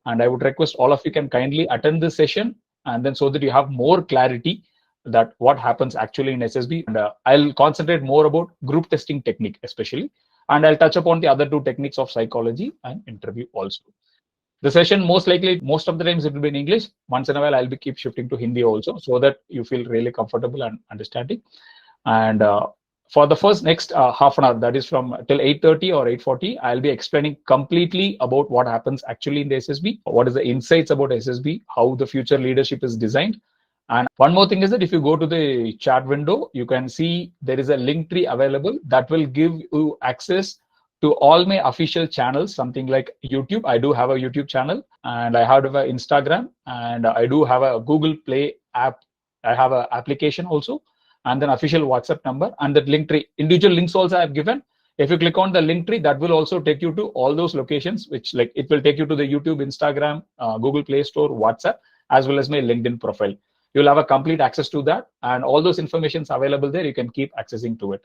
And I would request all of you can kindly attend this session, and then so that you have more clarity that what happens actually in SSB. And I'll concentrate more about group testing technique especially, and I'll touch upon the other two techniques of psychology and interview also. The session most likely, most of the times it will be in English. Once in a while, I'll be keep shifting to Hindi also, so that you feel really comfortable and understanding. And for the first next half an hour, that is from till 8:30 or 8:40, I'll be explaining completely about what happens actually in the SSB, what is the insights about SSB, how the future leadership is designed. And one more thing is that if you go to the chat window, you can see there is a link tree available that will give you access to all my official channels, something like YouTube. I do have a YouTube channel, and I have an Instagram, and I do have a Google Play app. I have an application also, and then official WhatsApp number, and that link tree. Individual links also I have given. If you click on the link tree, that will also take you to all those locations, which like it will take you to the YouTube, Instagram, Google Play Store, WhatsApp, as well as my LinkedIn profile. You'll have a complete access to that, and all those informations available there. You can keep accessing to it.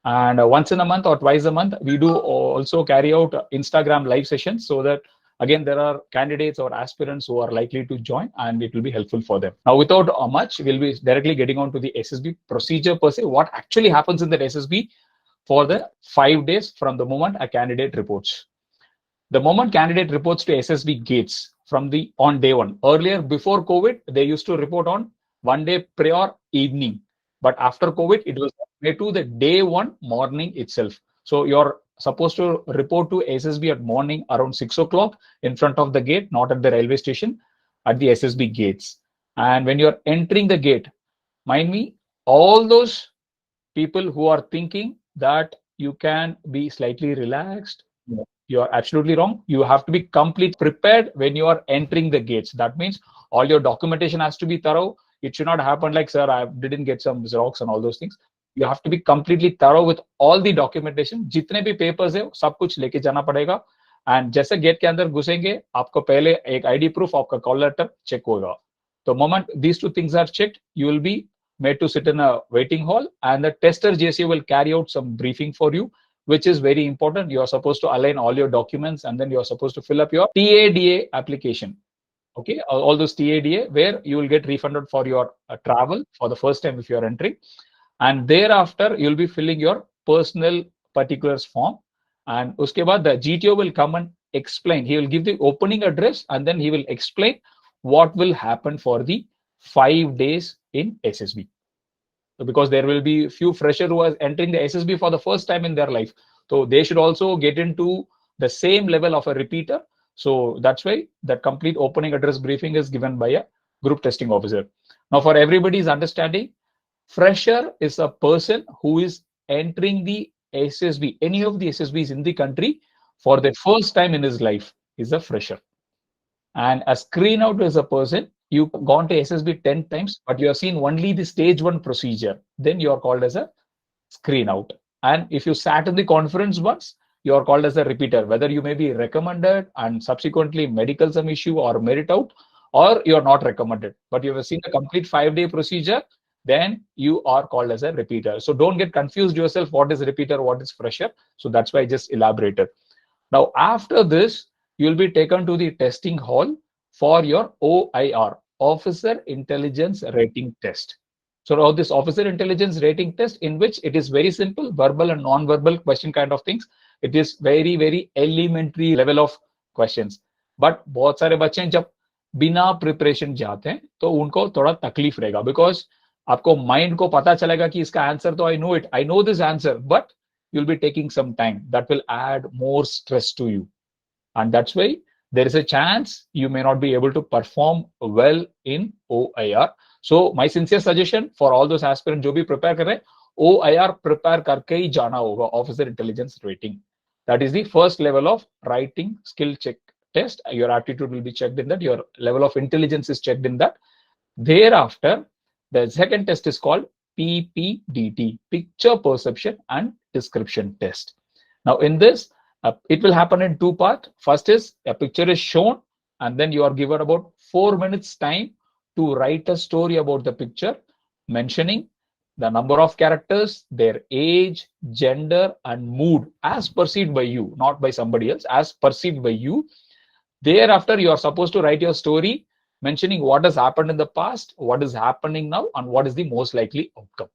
And once in a month or twice a month, we do also carry out Instagram live sessions, so that again there are candidates or aspirants who are likely to join, and it will be helpful for them. Now, without much, we'll be directly getting on to the SSB procedure per se. What actually happens in that SSB for the 5 days from the moment a candidate reports. The moment candidate reports to SSB gates from the on day one. Earlier, before COVID, they used to report on 1 day prior evening. But after COVID, it was made to the day one morning itself. So you're supposed to report to SSB at morning around 6 o'clock in front of the gate, not at the railway station, at the SSB gates. And when you're entering the gate, mind me, all those people who are thinking that you can be slightly relaxed, you are absolutely wrong. You have to be completely prepared when you are entering the gates. That means all your documentation has to be thorough. It should not happen like, sir, I didn't get some Xerox and all those things. You have to be completely thorough with all the documentation. जितने भी papers है सब कुछ लेके जाना पड़ेगा. And जैसे gate के अंदर घुसेंगे, आपको पहले एक ID proof, आपका कॉल लेटर चेक होगा. The moment these two things are checked, you will be made to sit in a waiting hall, and the tester JC will carry out some briefing for you, which is very important. You are supposed to align all your documents, and then you are supposed to fill up your TADA application. Okay, all those TADA, where you will get refunded for your travel for the first time if you are entering. And thereafter, you'll be filling your personal particulars form. And uske baad, the GTO will come and explain. He will give the opening address, and then he will explain what will happen for the 5 days in SSB. So because there will be few freshers who are entering the SSB for the first time in their life. So they should also get into the same level of a repeater. So that's why that complete opening address briefing is given by a group testing officer. Now, for everybody's understanding, fresher is a person who is entering the SSB, any of the SSBs in the country for the first time in his life is a fresher. And a screen out is a person, you've gone to SSB 10 times, but you have seen only the stage 1 procedure. Then you are called as a screen out. And if you sat in the conference once, you are called as a repeater, whether you may be recommended and subsequently medical some issue or merit out, or you are not recommended, but you have seen the complete 5-day procedure, then you are called as a repeater. So don't get confused yourself, what is repeater, what is fresher. So that's why I just elaborated. Now, after this, you'll be taken to the testing hall for your OIR, Officer Intelligence Rating Test. So now this Officer Intelligence Rating Test, in which it is very simple, verbal and non-verbal question kind of things. It is very, very elementary level of questions. But बहुत सारे बच्चे जब बिना preparation जाते हैं तो उनको थोड़ा तकलीफ रहेगा, because आपको माइंड को पता चलेगा कि इसका आंसर तो I know this answer, but you'll be taking some time. That will add more stress to you. And that's why there is a chance you may not be able to perform well in OIR. So my sincere suggestion for all those aspirants जो भी prepare कर रहे हैं, OIR prepare करके ही जाना होगा, Officer Intelligence Rating. That is the first level of writing skill check test. Your aptitude will be checked in that. Your level of intelligence is checked in that. Thereafter, the second test is called PPDT, Picture Perception and Description Test. Now, in this, it will happen in 2 parts. First is a picture is shown, and then you are given about 4 minutes time to write a story about the picture, mentioning the number of characters, their age, gender, and mood as perceived by you, not by somebody else, as perceived by you. Thereafter, you are supposed to write your story mentioning what has happened in the past, what is happening now, and what is the most likely outcome.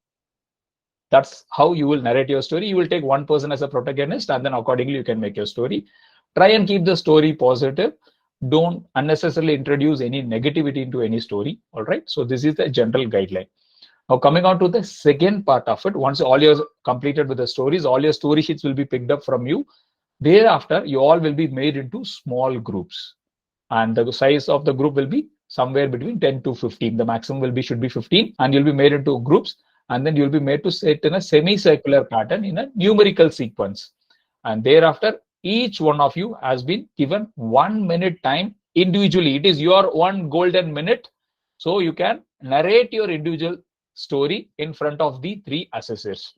That's how you will narrate your story. You will take one person as a protagonist, and then accordingly you can make your story. Try and keep the story positive. Don't unnecessarily introduce any negativity into any story. All right. So this is the general guideline. Now coming on to the second part of it, once all you're completed with the stories, all your story sheets will be picked up from you. Thereafter, you all will be made into small groups, and the size of the group will be somewhere between 10 to 15. The maximum will be should be 15, and you'll be made into groups, and then you'll be made to sit in a semicircular pattern in a numerical sequence. And thereafter, each one of you has been given 1 minute time individually. It is your one golden minute, so you can narrate your individual story in front of the three assessors.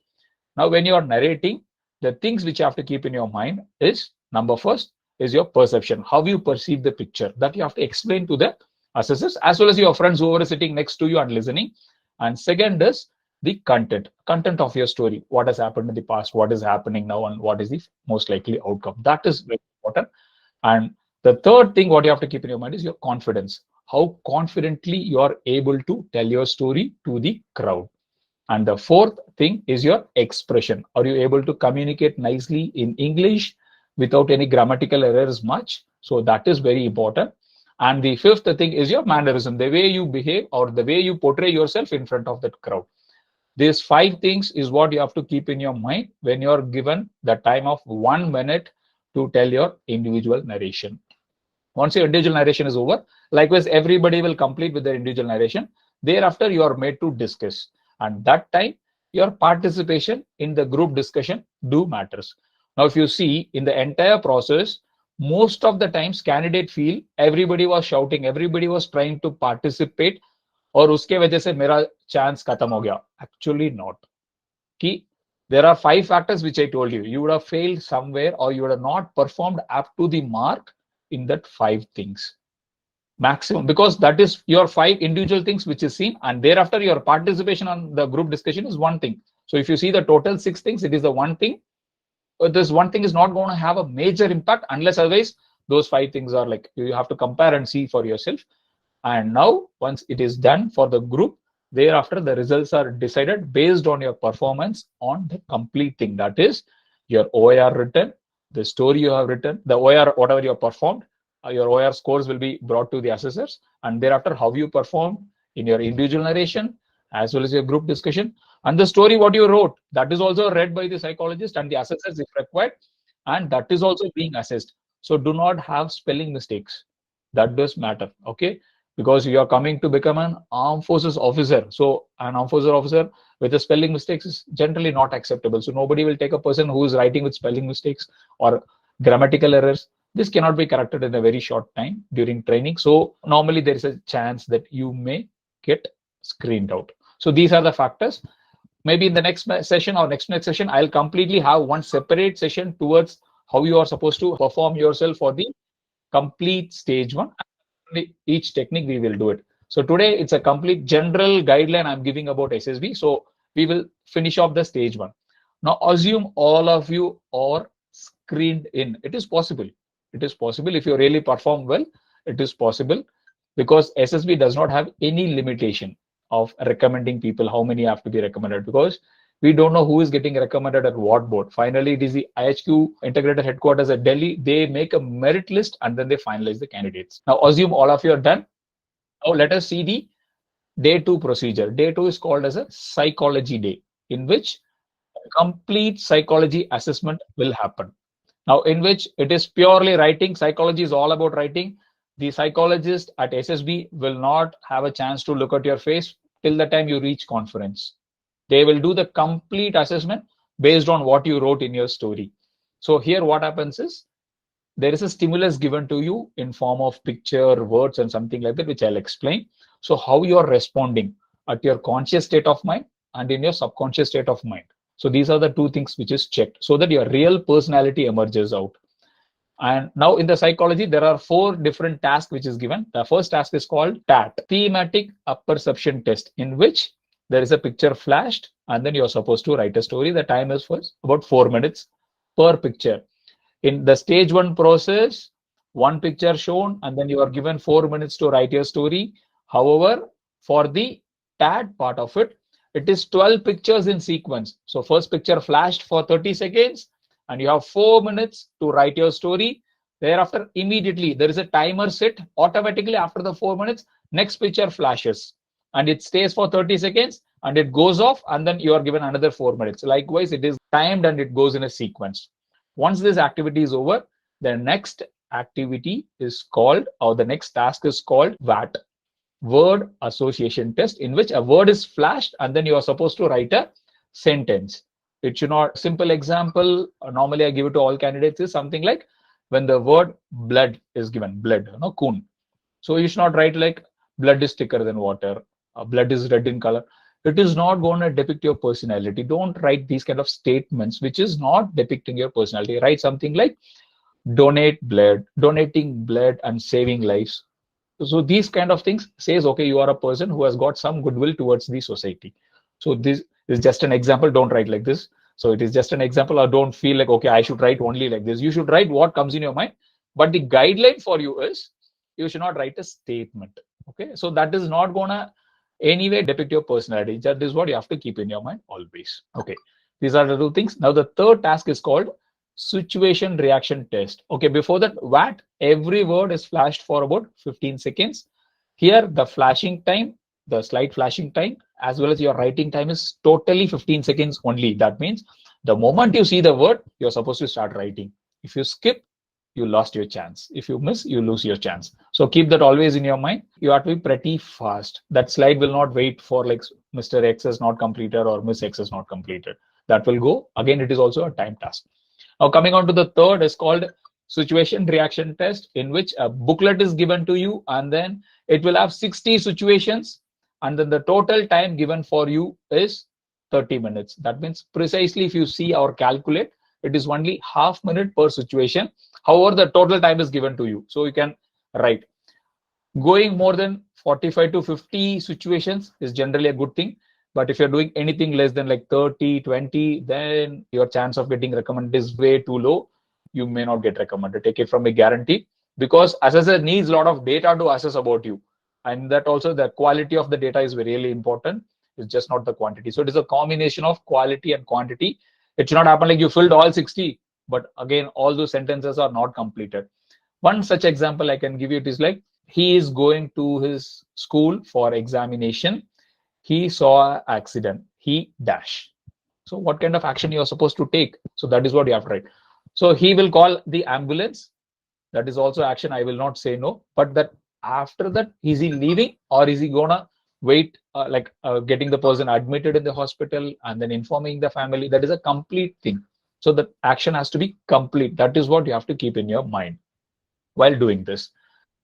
Now, when you are narrating, the things which you have to keep in your mind is, number first is your perception, how you perceive the picture, that you have to explain to the assessors as well as your friends who are sitting next to you and listening. And second is the content of your story, what has happened in the past, what is happening now, and what is the most likely outcome. That is very important. And the third thing what you have to keep in your mind is your confidence, how confidently you are able to tell your story to the crowd. And the fourth thing is your expression. Are you able to communicate nicely in English without any grammatical errors much? So that is very important. And the fifth thing is your mannerism, the way you behave or the way you portray yourself in front of that crowd. These five things is what you have to keep in your mind when you're given the time of 1 minute to tell your individual narration. Once your individual narration is over, likewise, everybody will complete with their individual narration. Thereafter, you are made to discuss. And that time, your participation in the group discussion do matters. Now, if you see in the entire process, most of the times candidate feel everybody was shouting, everybody was trying to participate, और उसके वजह से मेरा chance खत्म हो गया. Actually not. कि there are 5 factors which I told you. You would have failed somewhere or you would have not performed up to the mark in that 5 things. Maximum, because that is your 5 individual things which is seen, and thereafter your participation on the group discussion is one thing. So if you see the total 6 things, it is the one thing. This one thing is not going to have a major impact unless otherwise those 5 things are like, you have to compare and see for yourself. And now once it is done for the group, thereafter the results are decided based on your performance on the complete thing. That is your OIR written, the story you have written, the OIR whatever you have performed, your OIR scores will be brought to the assessors, and thereafter how you perform in your individual narration as well as your group discussion, and the story what you wrote, that is also read by the psychologist and the assessors if required, and that is also being assessed. So do not have spelling mistakes. That does matter, okay? Because you are coming to become an armed forces officer. So an armed forces officer with the spelling mistakes is generally not acceptable. So nobody will take a person who is writing with spelling mistakes or grammatical errors. This cannot be corrected in a very short time during training. So normally there is a chance that you may get screened out. So these are the factors. Maybe in the next session or next session, I'll completely have one separate session towards how you are supposed to perform yourself for the complete stage 1. Each technique we will do it. So today it's a complete general guideline I'm giving about SSB. So we will finish off the stage 1. Now assume all of you are screened in. It is possible. It is possible if you really perform well. It is possible because SSB does not have any limitation of recommending people, how many have to be recommended, because we don't know who is getting recommended at what board. Finally, it is the IHQ integrated headquarters at Delhi. They make a merit list and then they finalize the candidates. Now, assume all of you are done. Now, let us see the day 2 procedure. Day 2 is called as a psychology day, in which a complete psychology assessment will happen. Now, in which it is purely writing. Psychology is all about writing. The psychologist at SSB will not have a chance to look at your face till the time you reach conference. They will do the complete assessment based on what you wrote in your story. So here what happens is there is a stimulus given to you in form of picture, words, and something like that, which I'll explain. So how you are responding at your conscious state of mind and in your subconscious state of mind. So these are the 2 things which is checked so that your real personality emerges out. And now in the psychology, there are 4 different tasks which is given. The first task is called TAT, thematic apperception test, in which there is a picture flashed and then you're supposed to write a story. The time is for about 4 minutes per picture. In the stage 1 process, one picture shown, and then you are given 4 minutes to write your story. However, for the TAD part of it, it is 12 pictures in sequence. So first picture flashed for 30 seconds, and you have 4 minutes to write your story. Thereafter, immediately there is a timer set automatically after the 4 minutes. Next picture flashes and it stays for 30 seconds and it goes off, and then you are given another 4 minutes. Likewise, it is timed and it goes in a sequence. Once this activity is over, the next activity is called, or the next task is called VAT, word association test, in which a word is flashed and then you are supposed to write a sentence. It should not, simple example, normally I give it to all candidates, is something like when the word blood is given, blood, kun. So you should not write like blood is thicker than water, blood is red in color. It is not going to depict your personality. Don't write these kind of statements which is not depicting your personality. Write something like donating blood and saving lives. So these kind of things says, okay, you are a person who has got some goodwill towards the society. So this is just an example. Don't write like this. So it is just an example, or don't feel like, okay, I should write only like this. You should write what comes in your mind. But the guideline for you is you should not write a statement. Okay, so that is not gonna anyway depict your personality. That is what you have to keep in your mind always. Okay, these are the two things. Now the third task is called situation reaction test. Okay, before that, what every word is flashed for about 15 seconds. Here the flashing time, the slide flashing time, as well as your writing time is totally 15 seconds only. That means the moment you see the word, you're supposed to start writing. If you skip, you lost your chance. If you miss, you lose your chance. So keep that always in your mind. You have to be pretty fast. That slide will not wait for like Mr. X is not completed or Miss X is not completed. That will go. Again, it is also a time task. Now coming on to the third is called situation reaction test, in which a booklet is given to you and then it will have 60 situations, and then the total time given for you is 30 minutes. That means precisely if you see or calculate, it is only half minute per situation. However, the total time is given to you. So you can write. Going more than 45 to 50 situations is generally a good thing. But if you're doing anything less than like 30, 20, then your chance of getting recommended is way too low. You may not get recommended. Take it from a guarantee, because assessor needs a lot of data to assess about you. And that also the quality of the data is really important. It's just not the quantity. So it is a combination of quality and quantity. It should not happen like you filled all 60, but again, all those sentences are not completed. One such example I can give you, it is like he is going to his school for examination. He saw an accident. He dash. So what kind of action you are supposed to take? So that is what you have to write. So he will call the ambulance. That is also action. I will not say no. But that after that, is he leaving or is he gonna wait, getting the person admitted in the hospital and then informing the family? That is a complete thing. So the action has to be complete. That is what you have to keep in your mind while doing this.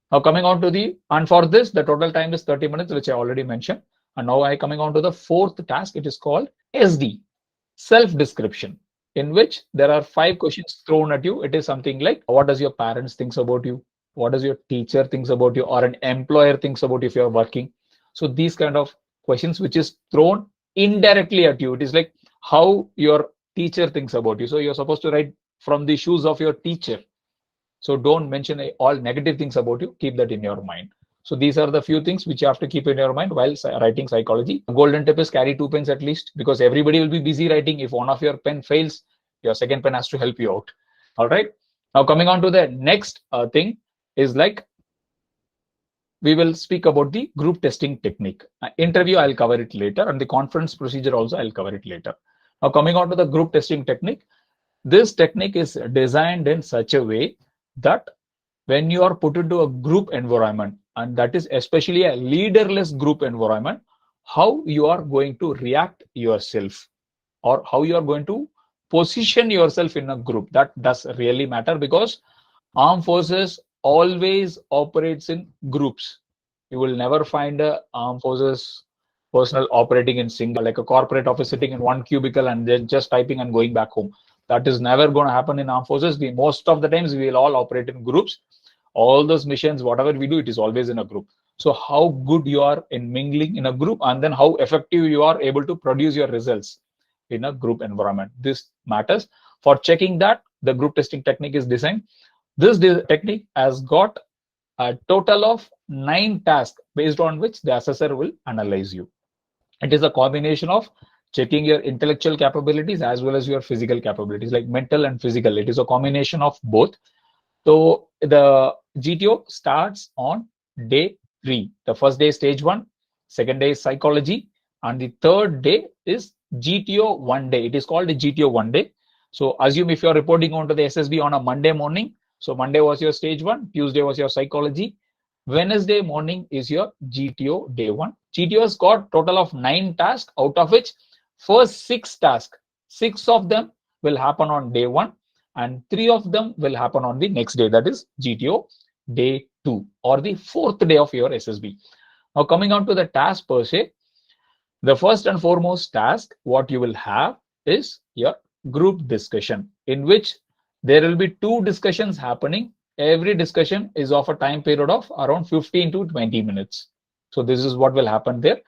Now coming on to and for this, the total time is 30 minutes, which I already mentioned. And now I coming on to the fourth task. It is called SD, self-description, in which there are 5 questions thrown at you. It is something like, what does your parents think about you? What does your teacher thinks about you, or an employer thinks about you if you're working? So these kind of questions which is thrown indirectly at you. It is like how your teacher thinks about you. So you're supposed to write from the shoes of your teacher. So don't mention all negative things about you. Keep that in your mind. So these are the few things which you have to keep in your mind while writing psychology. A golden tip is carry 2 pens at least, because everybody will be busy writing. If one of your pen fails, your second pen has to help you out. All right. Now coming on to the next thing is like, we will speak about the group testing technique. Interview, I'll cover it later, and the conference procedure also, I'll cover it later. Now coming on to the group testing technique, this technique is designed in such a way that when you are put into a group environment, and that is especially a leaderless group environment, how you are going to react yourself, or how you are going to position yourself in a group, that does really matter, because armed forces always operates in groups. You will never find a armed forces personnel operating in single, like a corporate office sitting in one cubicle and then just typing and going back home. That is never going to happen in armed forces. Most of the times we will all operate in groups. All those missions, whatever we do, it is always in a group. So how good you are in mingling in a group, and then how effective you are able to produce your results in a group environment. This matters. For checking that, the group testing technique is designed. This technique has got a total of 9 tasks based on which the assessor will analyze you. It is a combination of checking your intellectual capabilities as well as your physical capabilities, like mental and physical. It is a combination of both. So the GTO starts on day 3. The first day is stage 1, second day is psychology, and the third day is GTO 1 day. It is called the GTO 1 day. So assume if you're reporting onto the SSB on a Monday morning, so Monday was your stage 1, Tuesday was your psychology, Wednesday morning is your GTO day 1. GTO has got total of 9 tasks, out of which first 6 tasks, 6 of them will happen on day 1 and 3 of them will happen on the next day, that is GTO day 2 or the 4th day of your SSB. Now coming on to the task per se, the first and foremost task what you will have is your group discussion, in which there will be 2 discussions happening. Every discussion is of a time period of around 15 to 20 minutes. So this is what will happen there.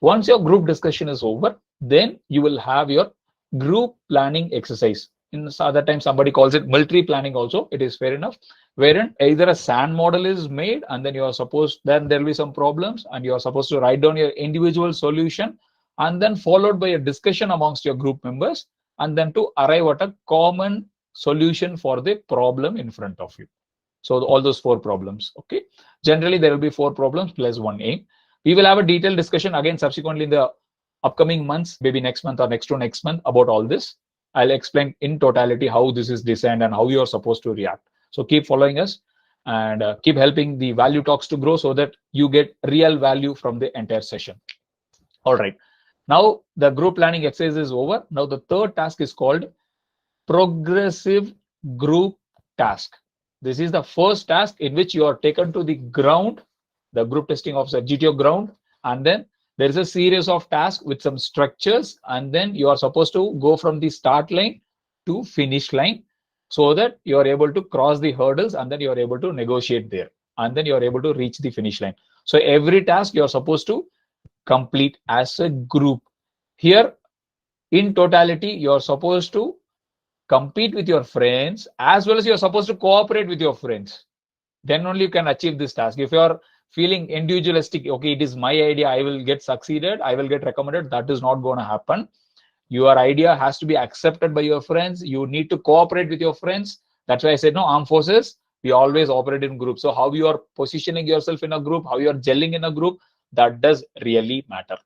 Once your group discussion is over, then you will have your group planning exercise. In other time, somebody calls it military planning also. It is fair enough. Wherein either a SAN model is made and then you are supposed, then there will be some problems and you are supposed to write down your individual solution and then followed by a discussion amongst your group members and then to arrive at a common solution for the problem in front of you. So all those 4 problems. Okay. Generally, there will be 4 problems plus 1 aim. We will have a detailed discussion again subsequently in the upcoming months, maybe next month or next to next month about all this. I'll explain in totality how this is designed and how you are supposed to react. So keep following us and keep helping the value talks to grow so that you get real value from the entire session. All right. Now the group planning exercise is over. Now the third task is called progressive group task. This is the first task in which you are taken to the ground, the group testing officer GTO ground, and then there is a series of tasks with some structures, and then you are supposed to go from the start line to finish line so that you are able to cross the hurdles and then you are able to negotiate there and then you are able to reach the finish line. So every task you are supposed to complete as a group. Here in totality you are supposed to compete with your friends as well as you're supposed to cooperate with your friends. Then only you can achieve this task. If you're feeling individualistic, okay, it is my idea, I will get succeeded, I will get recommended, that is not going to happen. Your idea has to be accepted by your friends. You need to cooperate with your friends. That's why I said, no, armed forces, we always operate in groups. So how you are positioning yourself in a group, how you are gelling in a group, that does really matter.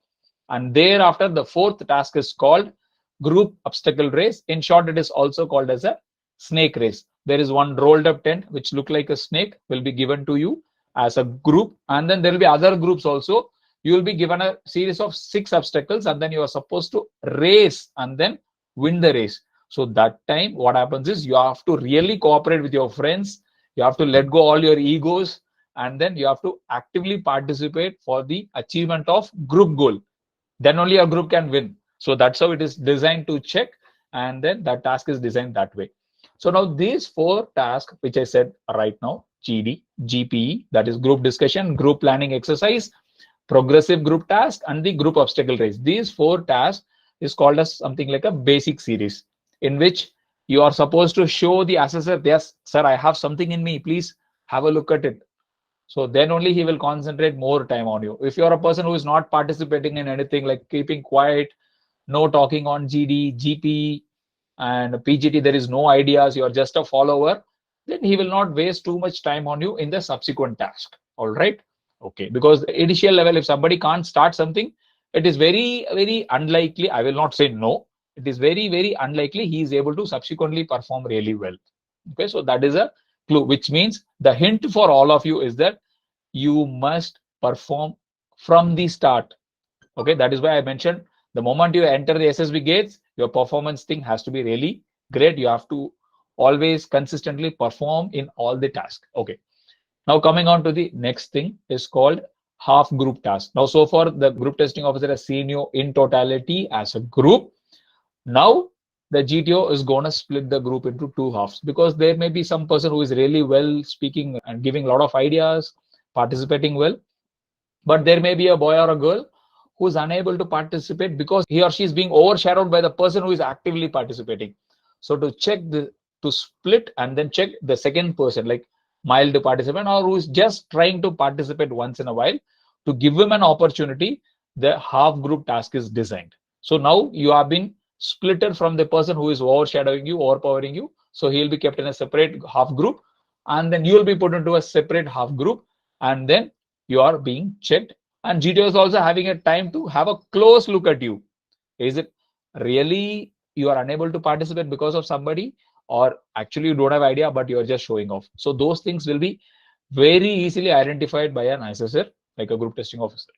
And thereafter, the 4th task is called group obstacle race. In short, it is also called as a snake race. There is one rolled up tent which look like a snake will be given to you as a group, and then there will be other groups also. You will be given a series of 6 obstacles and then you are supposed to race and then win the race. So that time what happens is you have to really cooperate with your friends. You have to let go all your egos and then you have to actively participate for the achievement of group goal. Then only a group can win. So that's how it is designed to check, and then that task is designed that way. So now these 4 tasks which I said right now, GD, GPE, that is group discussion, group planning exercise, progressive group task, and the group obstacle race. These 4 tasks is called as something like a basic series in which you are supposed to show the assessor, yes, sir, I have something in me, please have a look at it. So then only he will concentrate more time on you. If you're a person who is not participating in anything, like keeping quiet, no talking on GD, GP, and PGT, there is no ideas, you are just a follower, then he will not waste too much time on you in the subsequent task. All right. Okay. Because the initial level, if somebody can't start something, it is very, very unlikely. I will not say no. It is very, very unlikely he is able to subsequently perform really well. Okay. So that is a clue, which means the hint for all of you is that you must perform from the start. Okay. That is why I mentioned the moment you enter the SSB gates, your performance thing has to be really great. You have to always consistently perform in all the tasks. Okay. Now coming on to the next thing is called half group task. Now, so far the group testing officer has seen you in totality as a group. Now the GTO is going to split the group into 2 halves, because there may be some person who is really well speaking and giving a lot of ideas, participating well, but there may be a boy or a girl who is unable to participate because he or she is being overshadowed by the person who is actively participating. So to check to split and then check the second person, like mild participant or who is just trying to participate once in a while, to give him an opportunity. The half group task is designed. So now you have been splitted from the person who is overshadowing you, overpowering you. So he will be kept in a separate half group, and then you will be put into a separate half group, and then you are being checked. And GTO is also having a time to have a close look at you. Is it really you are unable to participate because of somebody, or actually you don't have idea but you're just showing off? So those things will be very easily identified by an assessor, like a group testing officer.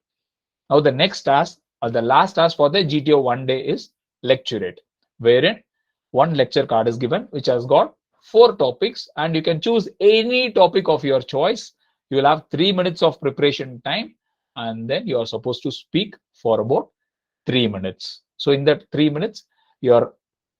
Now the next task, or the last task for the GTO 1 day, is lecturate, wherein one lecture card is given which has got 4 topics, and you can choose any topic of your choice. You will have 3 minutes of preparation time, and then you are supposed to speak for about 3 minutes. So in that 3 minutes, your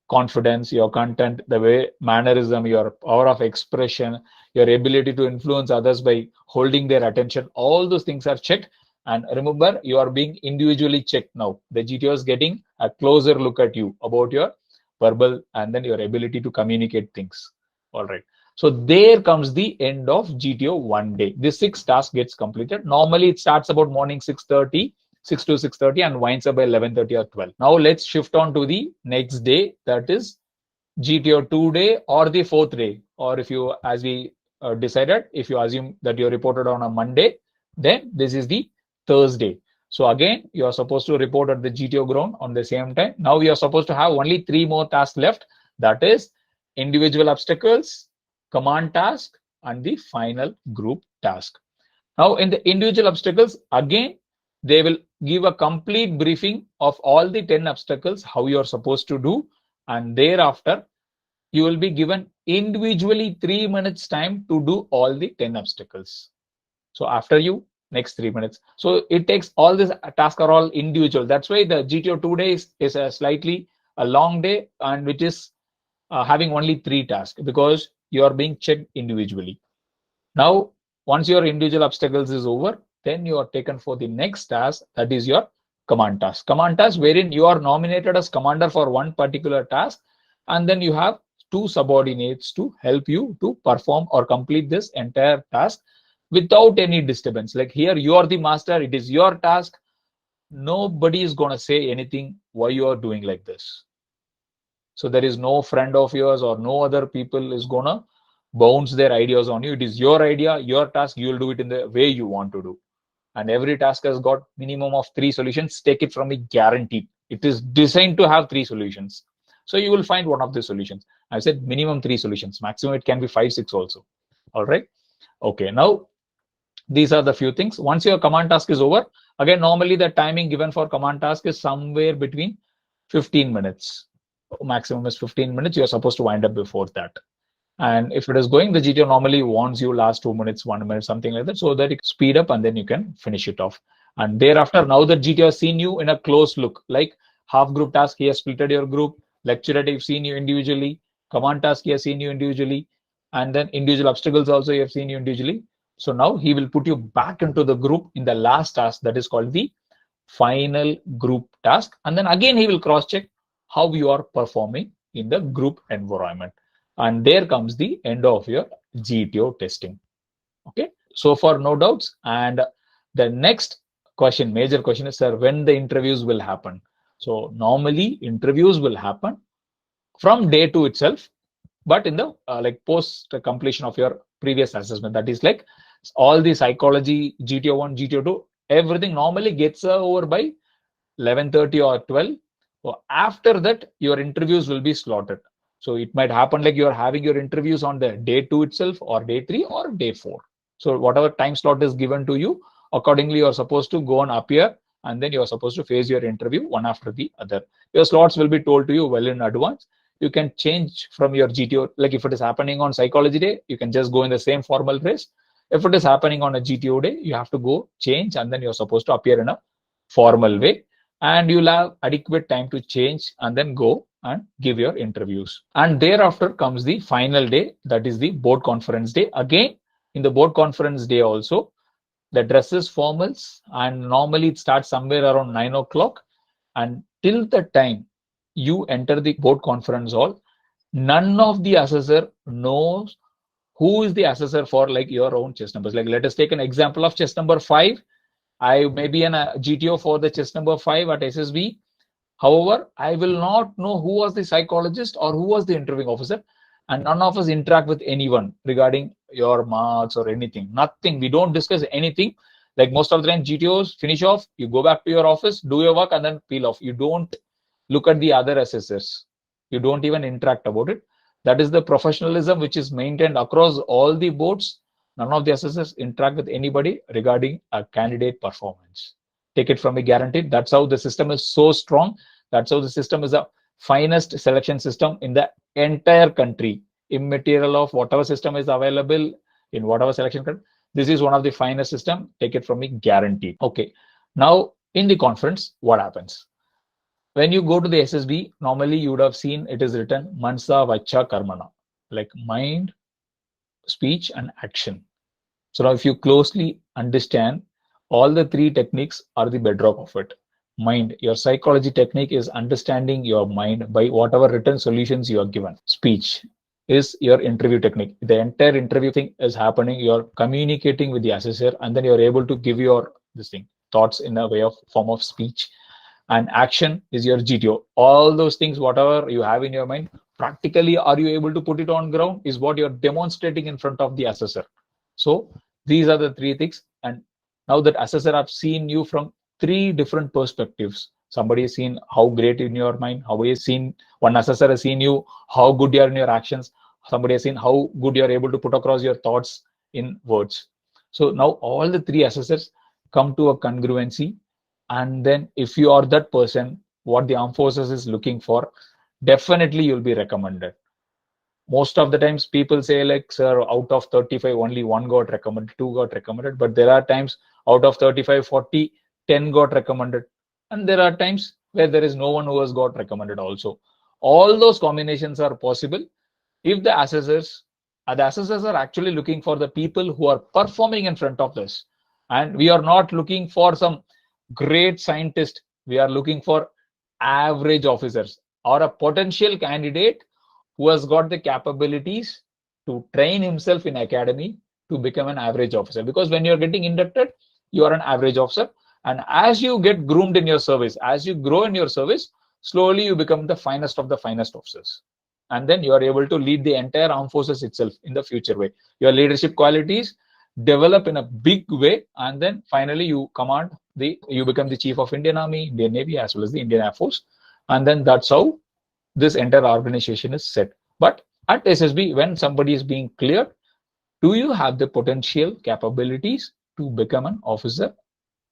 confidence, your content, the way mannerism, your power of expression, your ability to influence others by holding their attention, all those things are checked. And remember, you are being individually checked now. The GTO is getting a closer look at you about your verbal and then your ability to communicate things. All right. So there comes the end of GTO 1 day. This 6 task gets completed. Normally it starts about morning 6:30, 6 to 6:30 and winds up by 11:30 or 12. Now let's shift on to the next day, that is GTO 2 day or the 4th day. Or if you, as we decided, if you assume that you're reported on a Monday, then this is the Thursday. So again, you are supposed to report at the GTO ground on the same time. Now you are supposed to have only 3 more tasks left. That is individual obstacles, command task, and the final group task. Now in the individual obstacles, again, they will give a complete briefing of all the 10 obstacles, how you are supposed to do. And thereafter, you will be given individually 3 minutes time to do all the 10 obstacles. So after you, next 3 minutes. So it takes all these tasks are all individual. That's why the GTO 2 days is a slightly a long day, and which is having only 3 tasks, because you are being checked individually. Now, once your individual obstacles is over, then you are taken for the next task, that is your command task. Command task, wherein you are nominated as commander for one particular task, and then you have 2 subordinates to help you to perform or complete this entire task without any disturbance. Like here, you are the master, it is your task. Nobody is going to say anything why you are doing like this. So there is no friend of yours or no other people is going to bounce their ideas on you. It is your idea, your task. You will do it in the way you want to do. And every task has got minimum of 3 solutions. Take it from me, guaranteed. It is designed to have 3 solutions. So you will find one of the solutions. I said minimum 3 solutions. Maximum it can be 5, 6 also. All right. Okay. Now these are the few things. Once your command task is over, again, normally the timing given for command task is somewhere between 15 minutes. Maximum is 15 minutes. You're supposed to wind up before that. And if it is going, the GTO normally warns you last 2 minutes, 1 minute, something like that, so that you can speed up and then you can finish it off. And thereafter, now the GTO has seen you in a close look, like half group task, he has splitted your group, lecture he's seen you individually, command task, he has seen you individually, and then individual obstacles also, he have seen you individually. So now he will put you back into the group in the last task, that is called the final group task. And then again, he will cross check how you are performing in the group environment. And there comes the end of your GTO testing. Okay, so far no doubts. And the next question, major question is, sir, when the interviews will happen? So normally interviews will happen from day 2 itself, but in the like post completion of your previous assessment. That is like all the psychology, GTO 1, GTO 2, everything normally gets over by 11:30 or 12. So after that, your interviews will be slotted. So it might happen like you're having your interviews on the day 2 itself, or day 3 or day 4. So whatever time slot is given to you, accordingly you're supposed to go and appear, and then you're supposed to face your interview one after the other. Your slots will be told to you well in advance. You can change from your GTO, like if it is happening on psychology day, you can just go in the same formal dress. If it is happening on a GTO day, you have to go change, and then you're supposed to appear in a formal way, and you'll have adequate time to change and then go and give your interviews. And thereafter comes the final day, that is the board conference day. Again, in the board conference day also, the dress is formals, and normally it starts somewhere around 9 o'clock. And till the time you enter the board conference hall, None of the assessor knows who is the assessor for like your own chest numbers. Like let us take an example of chest number 5. I may be an GTO for the chest number 5 at SSB. However, I will not know who was the psychologist or who was the interviewing officer, and none of us interact with anyone regarding your marks or anything. Nothing. We don't discuss anything. Like most of the time, GTOs finish off, you go back to your office, do your work, and then peel off. You don't look at the other assessors. You don't even interact about it. That is the professionalism which is maintained across all the boards. None of the assessors interact with anybody regarding a candidate performance. Take it from me, guaranteed. That's how the system is so strong. That's how the system is the finest selection system in the entire country. Immaterial of whatever system is available in whatever selection country. This is one of the finest system. Take it from me, guaranteed. Okay. Now in the conference, what happens? When you go to the SSB, normally you would have seen it is written Mansa Vacha Karmana, like mind, speech, and action. So now if you closely understand, all the three techniques are the bedrock of it. Mind, your psychology technique is understanding your mind by whatever written solutions you are given. Speech is your interview technique. The entire interview thing is happening. You're communicating with the assessor, and then you're able to give your this thing thoughts in a way of form of speech. And action is your GTO. All those things, whatever you have in your mind, practically are you able to put it on ground is what you're demonstrating in front of the assessor. So these are the three things. And now that assessor have seen you from three different perspectives. Somebody has seen how great in your mind, how he has seen, one assessor has seen you, how good you are in your actions. Somebody has seen how good you are able to put across your thoughts in words. So now all the three assessors come to a congruency. And then if you are that person, what the armed forces is looking for, definitely you'll be recommended. Most of the times people say like, sir, out of 35 only one got recommended, two got recommended, but there are times out of 35 40 10 got recommended, and there are times where there is no one who has got recommended also. All those combinations are possible if the assessors are actually looking for the people who are performing in front of us. And we are not looking for some great scientist, we are looking for average officers or a potential candidate who has got the capabilities to train himself in academy to become an average officer. Because when you're getting inducted, you are an average officer, and as you get groomed in your service, as you grow in your service, slowly you become the finest of the finest officers, and then you are able to lead the entire armed forces itself in the future way. Your leadership qualities develop in a big way, and then finally you become the chief of Indian Army, Indian Navy, as well as the Indian Air Force. And then that's how this entire organization is set. But at SSB, when somebody is being cleared, do you have the potential capabilities to become an officer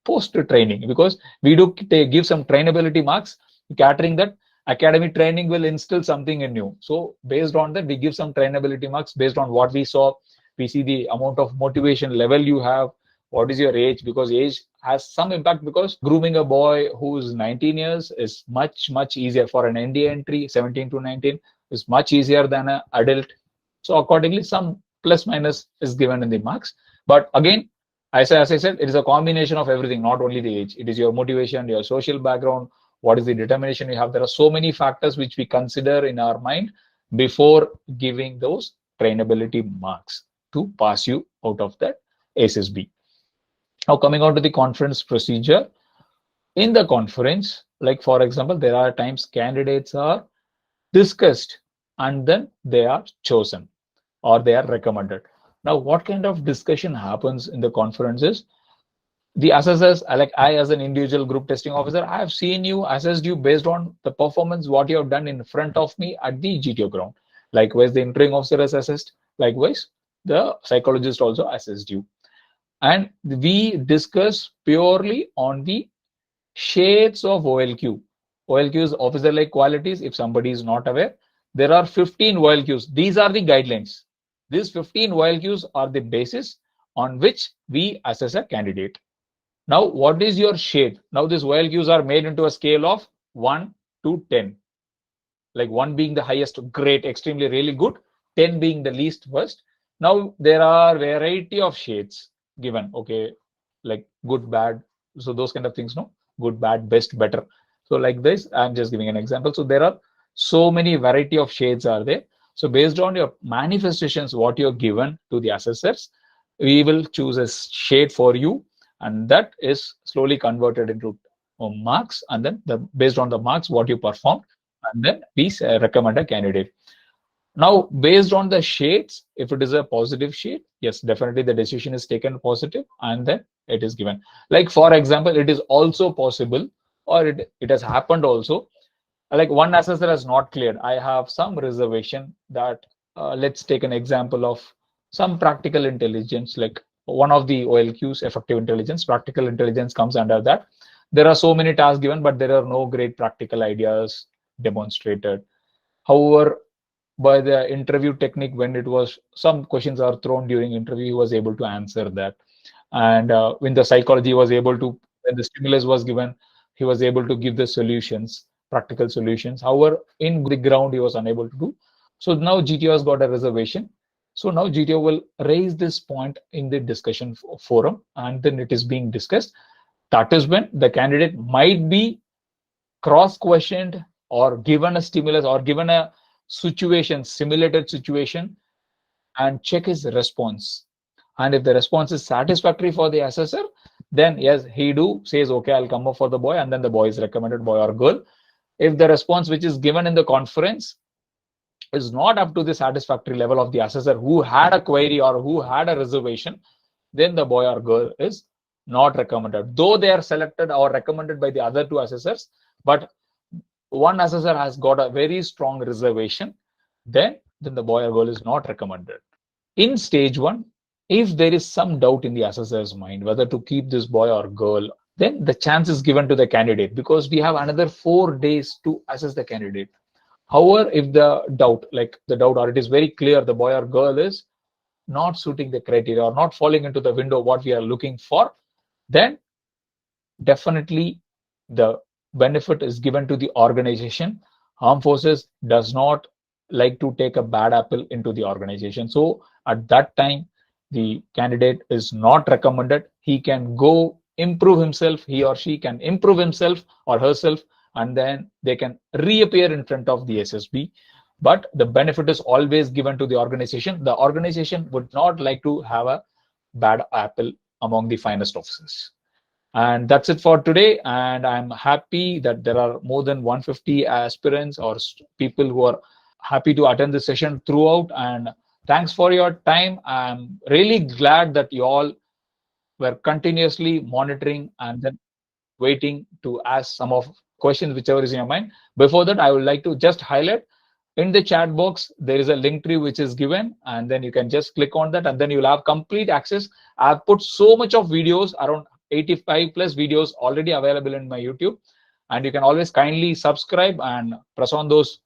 post training? Because we do give some trainability marks, catering that academy training will instill something in you. So based on that, we give some trainability marks based on what we saw. We see the amount of motivation level you have, what is your age, because age has some impact, because grooming a boy who's 19 years is much easier. For an ND entry, 17 to 19 is much easier than an adult. So accordingly, some plus minus is given in the marks. But again, as I said, it is a combination of everything, not only the age. It is your motivation, your social background, what is the determination you have. There are so many factors which we consider in our mind before giving those trainability marks to pass you out of that SSB. Now coming on to the conference procedure. In the conference, like for example, there are times candidates are discussed and then they are chosen or they are recommended. Now, what kind of discussion happens in the conferences? The assessors, like I as an individual group testing officer, I have seen you, assessed you based on the performance, what you have done in front of me at the GTO ground. Likewise, the interviewing officer is assessed. Likewise, the psychologist also assessed you. And we discuss purely on the shades of OLQ. OLQ is officer-like qualities. If somebody is not aware, there are 15 OLQs. These are the guidelines. These 15 OLQs are the basis on which we assess a candidate. Now, what is your shade? Now, these OLQs are made into a scale of 1 to 10. Like 1 being the highest, great, extremely, really good, 10 being the least worst. Now, there are variety of shades given, okay, like good, bad. So those kind of things, no? Good, bad, best, better. So like this, I'm just giving an example. So there are So many variety of shades are there. So based on your manifestations, what you're given to the assessors, we will choose a shade for you, and that is slowly converted into marks, and then based on the marks what you performed, and then we recommend a candidate. Now, based on the shades, if it is a positive shade, yes, definitely the decision is taken positive, and then it is given. Like for example, it is also possible, or it has happened also, like one assessor has not cleared. I have some reservation that let's take an example of some practical intelligence, like one of the OLQs, effective intelligence. Practical intelligence comes under that. There are so many tasks given, but there are no great practical ideas demonstrated. However, by the interview technique, when it was some questions are thrown during interview, he was able to answer that. And when the psychology was able to, when the stimulus was given, he was able to give the solutions, practical solutions. However, in the ground, he was unable to do. So now GTO has got a reservation. So now GTO will raise this point in the discussion forum, and then it is being discussed. That is when the candidate might be cross-questioned or given a stimulus or given a situation, simulated situation, and check his response. And if the response is satisfactory for the assessor, then yes, he says, okay, I'll come up for the boy, and then the boy is recommended, boy or girl. If the response which is given in the conference is not up to the satisfactory level of the assessor who had a query or who had a reservation, then the boy or girl is not recommended. Though they are selected or recommended by the other two assessors, but one assessor has got a very strong reservation, then the boy or girl is not recommended. In stage one, if there is some doubt in the assessor's mind whether to keep this boy or girl, then the chance is given to the candidate, because we have another 4 days to assess the candidate. However, if the doubt, or it is very clear the boy or girl is not suiting the criteria or not falling into the window what we are looking for, then definitely the benefit is given to the organization. Armed forces does not like to take a bad apple into the organization. So at that time, the candidate is not recommended. He can go improve himself. He or she can improve himself or herself, and then they can reappear in front of the SSB. But the benefit is always given to the organization. The organization would not like to have a bad apple among the finest officers. And that's it for today. And I'm happy that there are more than 150 aspirants or people who are happy to attend the session throughout. And thanks for your time. I'm really glad that you all were continuously monitoring and then waiting to ask some of questions, whichever is in your mind. Before that, I would like to just highlight in the chat box, there is a link tree which is given, and then you can just click on that, and then you'll have complete access. I've put so much of videos, around 85 plus videos already available in my YouTube, and you can always kindly subscribe and press on those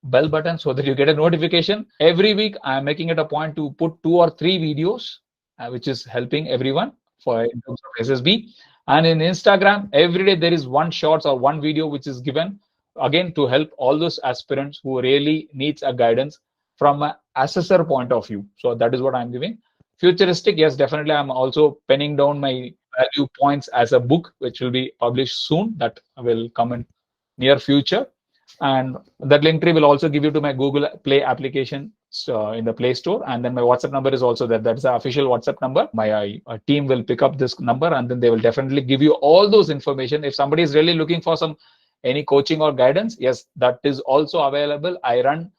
bell button so that you get a notification. Every week, I'm making it a point to put 2 or 3 videos, which is helping everyone for in terms of SSB. And in Instagram, every day there is one shorts or one video which is given, again, to help all those aspirants who really needs a guidance from an assessor point of view. So that is what I'm giving. Futuristic, yes, definitely. I'm also penning down my value points as a book, which will be published soon. That will come in near future. And that link tree will also give you to my Google Play application in the Play Store. And then my WhatsApp number is also there. That's the official WhatsApp number. My team will pick up this number, and then they will definitely give you all those information. If somebody is really looking for any coaching or guidance, yes, that is also available. I run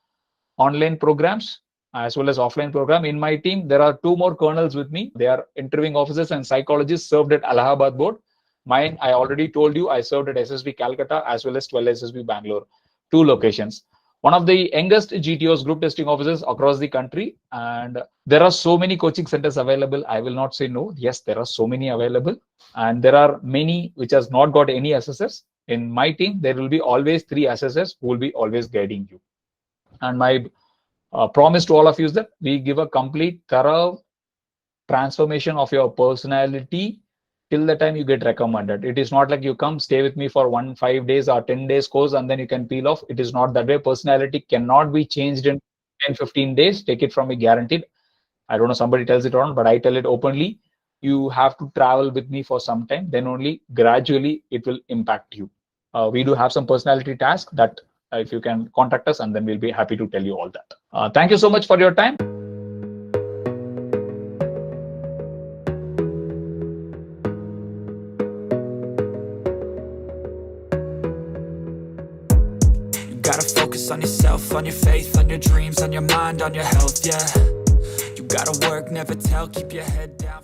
online programs as well as offline program. In my team, there are 2 more colonels with me. They are interviewing officers and psychologists served at Allahabad board. Mine, I already told you, I served at SSB Calcutta as well as 12 SSB Bangalore, 2 locations. One of the youngest GTOs, group testing officers across the country. And there are so many coaching centers available. I will not say no. Yes, there are so many available. And there are many which has not got any assessors. In my team, there will be always 3 assessors who will be always guiding you. And my promise to all of you is that we give a complete, thorough transformation of your personality till the time you get recommended. It is not like you come, stay with me for 5 days or 10 days course, and then you can peel off. It is not that way. Personality cannot be changed in 10-15 days. Take it from me, guaranteed. I don't know, somebody tells it or not, but I tell it openly. You have to travel with me for some time, then only gradually it will impact you. We do have some personality tasks that if you can contact us, and then we'll be happy to tell you all that. Thank you so much for your time. You gotta focus on yourself, on your faith, on your dreams, on your mind, on your health, yeah. You gotta work, never tell, keep your head down.